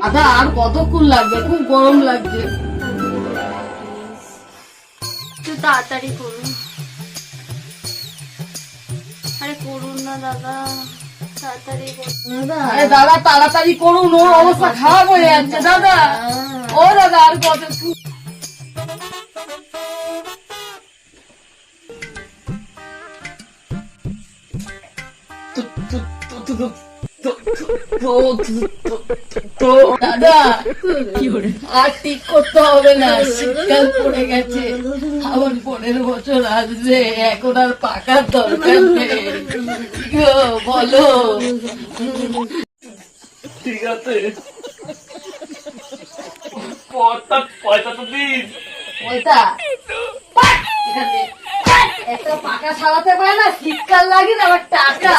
দাদা আর কতক্ষণ লাগবে? খুব গরম লাগছে। একটু তাড়াতাড়ি করুন। আরে করুন না দাদা, তাড়াতাড়ি করুন। আরে দাদা তাড়াতাড়ি করুন, ওর অবস্থা খারাপ হয়ে যাচ্ছে দাদা। ও দাদা আর কতক্ষণ? দাদা আর ঠিক করতে হবে না, শীতকাল পড়ে গেছে, আবার 15 বছর আসবে, এখন আর পাকার দরকার নেই। গো, বলো। ঠিক আছে, পয়সা তো দিন। পয়সা একটা পাকা ছাড়াতে পারে না, শীতকাল লাগে না আবার টাকা।